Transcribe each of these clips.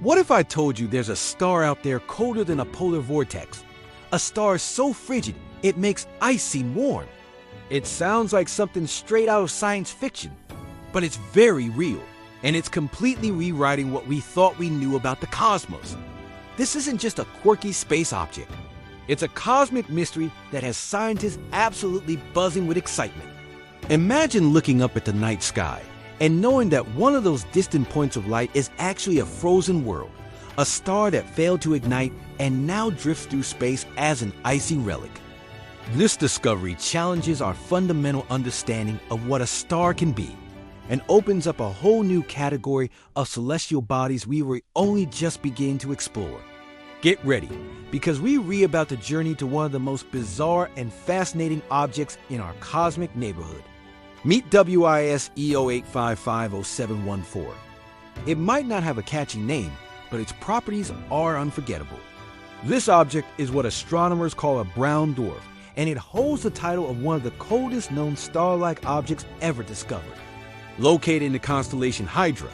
What if I told you there's a star out there colder than a polar vortex? A star so frigid, it makes ice seem warm. It sounds like something straight out of science fiction, but it's very real, and it's completely rewriting what we thought we knew about the cosmos. This isn't just a quirky space object. It's a cosmic mystery that has scientists absolutely buzzing with excitement. Imagine looking up at the night sky and knowing that one of those distant points of light is actually a frozen world, a star that failed to ignite and now drifts through space as an icy relic. This discovery challenges our fundamental understanding of what a star can be and opens up a whole new category of celestial bodies we were only just beginning to explore. Get ready, because we read about the journey to one of the most bizarre and fascinating objects in our cosmic neighborhood. Meet WIS E08550714. It might not have a catchy name, but its properties are unforgettable. This object is what astronomers call a brown dwarf, and it holds the title of one of the coldest known star-like objects ever discovered. Located in the constellation Hydra,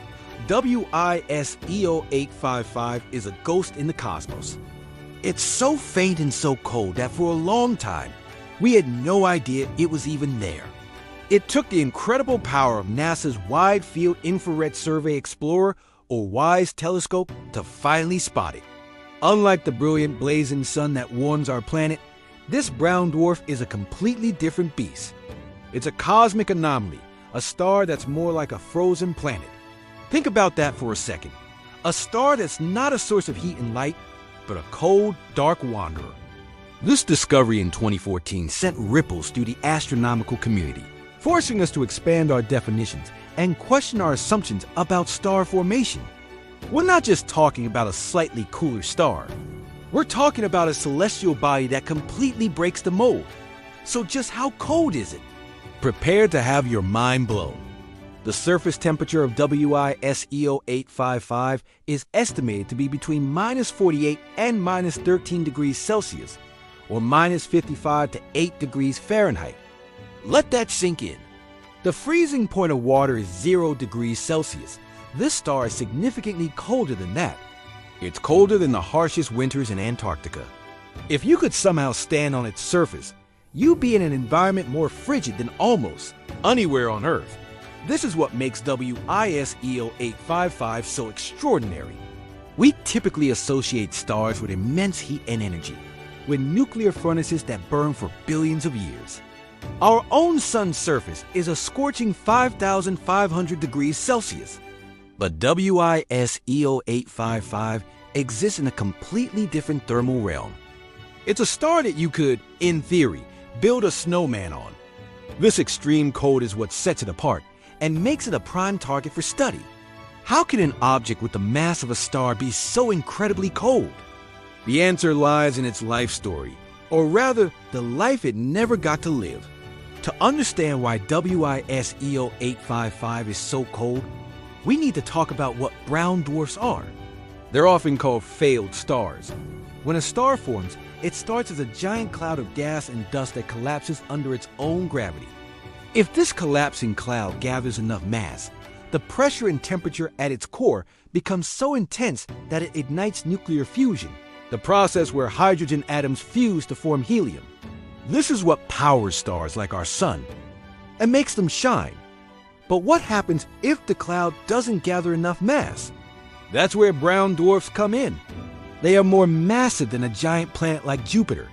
WIS E0855 is a ghost in the cosmos. It's so faint and so cold that for a long time, we had no idea it was even there. It took the incredible power of NASA's Wide Field Infrared Survey Explorer, or WISE telescope, to finally spot it. Unlike the brilliant blazing sun that warms our planet, this brown dwarf is a completely different beast. It's a cosmic anomaly, a star that's more like a frozen planet. Think about that for a second. A star that's not a source of heat and light, but a cold, dark wanderer. This discovery in 2014 sent ripples through the astronomical community, forcing us to expand our definitions and question our assumptions about star formation. We're not just talking about a slightly cooler star. We're talking about a celestial body that completely breaks the mold. So just how cold is it? Prepare to have your mind blown. The surface temperature of WIS E0855 is estimated to be between -48 and -13 degrees Celsius, or -55 to 8 degrees Fahrenheit. Let that sink in. The freezing point of water is 0 degrees Celsius. This star is significantly colder than that. It's colder than the harshest winters in Antarctica. If you could somehow stand on its surface, you'd be in an environment more frigid than almost anywhere on Earth. This is what makes WIS E0855 so extraordinary. We typically associate stars with immense heat and energy, with nuclear furnaces that burn for billions of years. Our own sun's surface is a scorching 5,500 degrees Celsius. But WIS E0855 exists in a completely different thermal realm. It's a star that you could, in theory, build a snowman on. This extreme cold is what sets it apart and makes it a prime target for study. How can an object with the mass of a star be so incredibly cold? The answer lies in its life story, or rather, the life it never got to live. To understand why WIS E0855 is so cold, we need to talk about what brown dwarfs are. They're often called failed stars. When a star forms, it starts as a giant cloud of gas and dust that collapses under its own gravity. If this collapsing cloud gathers enough mass, the pressure and temperature at its core becomes so intense that it ignites nuclear fusion, the process where hydrogen atoms fuse to form helium. This is what powers stars like our sun and makes them shine. But what happens if the cloud doesn't gather enough mass? That's where brown dwarfs come in. They are more massive than a giant planet like Jupiter,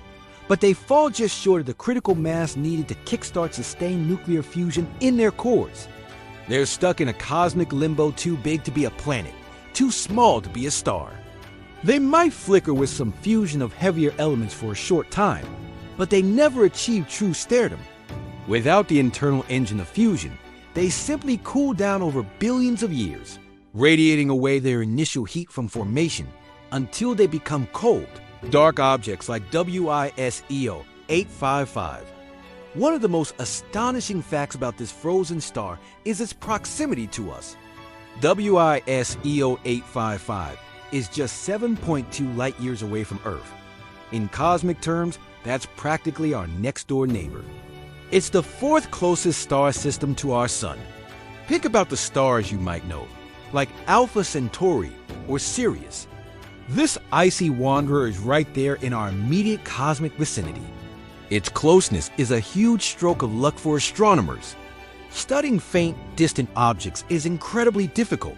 but they fall just short of the critical mass needed to kickstart sustained nuclear fusion in their cores. They're stuck in a cosmic limbo too big to be a planet, too small to be a star. They might flicker with some fusion of heavier elements for a short time, but they never achieve true stardom. Without the internal engine of fusion, they simply cool down over billions of years, radiating away their initial heat from formation until they become cold, dark objects like WIS E0855. One of the most astonishing facts about this frozen star is its proximity to us. WIS E0855 is just 7.2 light years away from Earth. In cosmic terms, that's practically our next-door neighbor. It's the fourth closest star system to our sun. Think about the stars you might know: like Alpha Centauri or Sirius. This icy wanderer is right there in our immediate cosmic vicinity. Its closeness is a huge stroke of luck for astronomers. Studying faint, distant objects is incredibly difficult,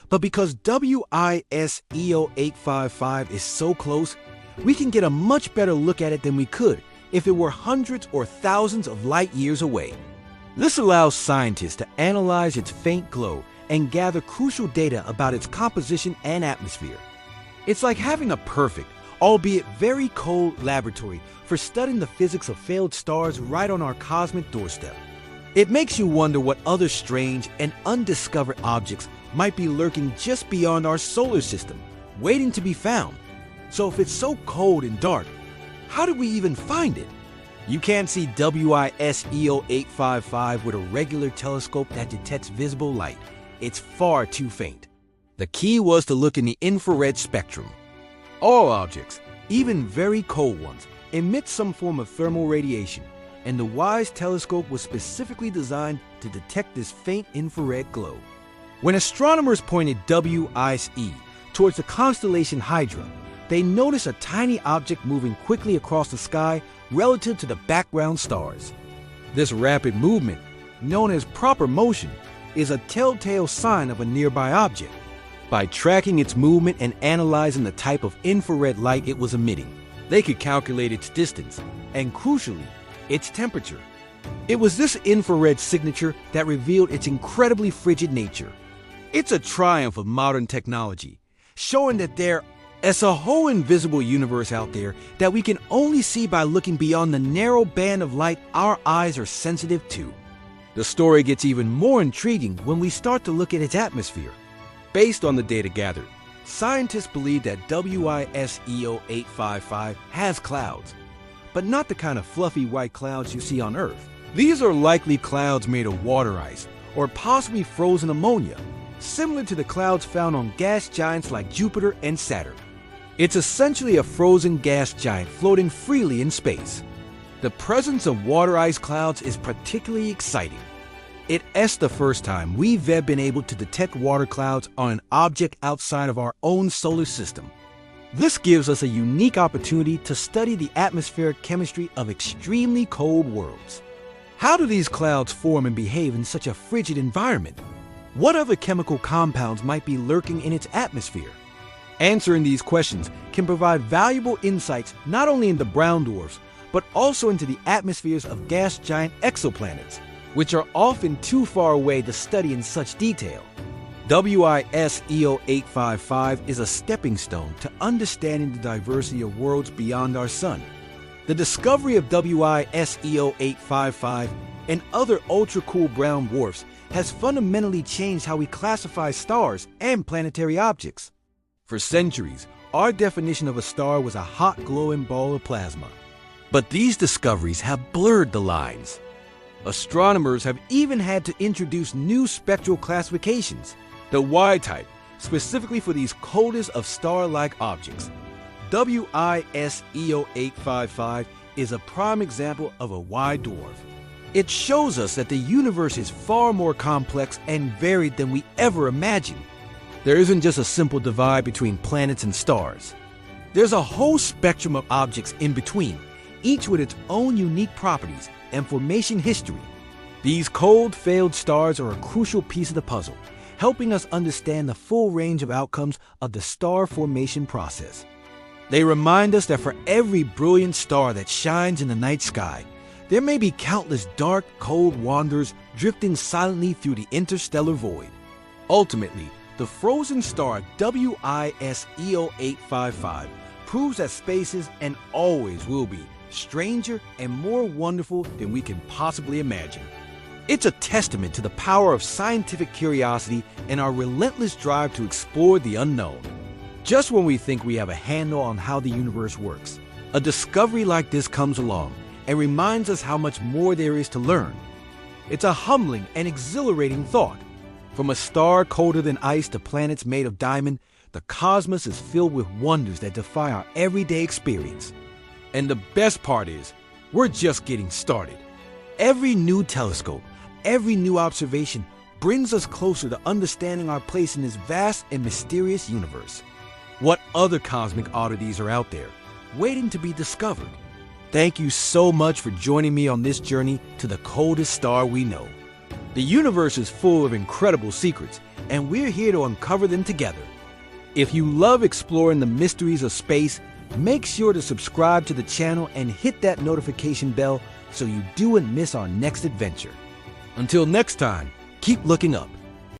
but because WIS EO855 is so close, we can get a much better look at it than we could if it were hundreds or thousands of light years away. This allows scientists to analyze its faint glow and gather crucial data about its composition and atmosphere. It's like having a perfect, albeit very cold laboratory for studying the physics of failed stars right on our cosmic doorstep. It makes you wonder what other strange and undiscovered objects might be lurking just beyond our solar system, waiting to be found. So if it's so cold and dark, how do we even find it? You can't see WIS EO855 with a regular telescope that detects visible light. It's far too faint. The key was to look in the infrared spectrum. All objects, even very cold ones, emit some form of thermal radiation, and the WISE telescope was specifically designed to detect this faint infrared glow. When astronomers pointed WIS-E towards the constellation Hydra, they noticed a tiny object moving quickly across the sky relative to the background stars. This rapid movement, known as proper motion, is a telltale sign of a nearby object. By tracking its movement and analyzing the type of infrared light it was emitting, they could calculate its distance and, crucially, its temperature. It was this infrared signature that revealed its incredibly frigid nature. It's a triumph of modern technology, showing that there is a whole invisible universe out there that we can only see by looking beyond the narrow band of light our eyes are sensitive to. The story gets even more intriguing when we start to look at its atmosphere. Based on the data gathered, scientists believe that WIS EO855 has clouds, but not the kind of fluffy white clouds you see on Earth. These are likely clouds made of water ice or possibly frozen ammonia, similar to the clouds found on gas giants like Jupiter and Saturn. It's essentially a frozen gas giant floating freely in space. The presence of water ice clouds is particularly exciting. It's the first time we've been able to detect water clouds on an object outside of our own solar system. This gives us a unique opportunity to study the atmospheric chemistry of extremely cold worlds. How do these clouds form and behave in such a frigid environment? What other chemical compounds might be lurking in its atmosphere? Answering these questions can provide valuable insights not only into brown dwarfs, but also into the atmospheres of gas giant exoplanets, which are often too far away to study in such detail. WIS EO855 is a stepping stone to understanding the diversity of worlds beyond our sun. The discovery of WIS EO855 and other ultra-cool brown dwarfs has fundamentally changed how we classify stars and planetary objects. For centuries, our definition of a star was a hot glowing ball of plasma. But these discoveries have blurred the lines. Astronomers have even had to introduce new spectral classifications, the Y-type, specifically for these coldest of star-like objects. WIS EO855 is a prime example of a Y dwarf. It shows us that the universe is far more complex and varied than we ever imagined. There isn't just a simple divide between planets and stars. There's a whole spectrum of objects in between, each with its own unique properties and formation history. These cold, failed stars are a crucial piece of the puzzle, helping us understand the full range of outcomes of the star formation process. They remind us that for every brilliant star that shines in the night sky, there may be countless dark, cold wanderers drifting silently through the interstellar void. Ultimately, the frozen star WIS EO855 proves that space is and always will be stranger and more wonderful than we can possibly imagine. It's a testament to the power of scientific curiosity and our relentless drive to explore the unknown. Just when we think we have a handle on how the universe works, a discovery like this comes along and reminds us how much more there is to learn. It's a humbling and exhilarating thought. From a star colder than ice to planets made of diamond, the cosmos is filled with wonders that defy our everyday experience. And the best part is, we're just getting started. Every new telescope, every new observation brings us closer to understanding our place in this vast and mysterious universe. What other cosmic oddities are out there, waiting to be discovered? Thank you so much for joining me on this journey to the coldest star we know. The universe is full of incredible secrets, and we're here to uncover them together. If you love exploring the mysteries of space, make sure to subscribe to the channel and hit that notification bell so you don't miss our next adventure. Until next time, keep looking up.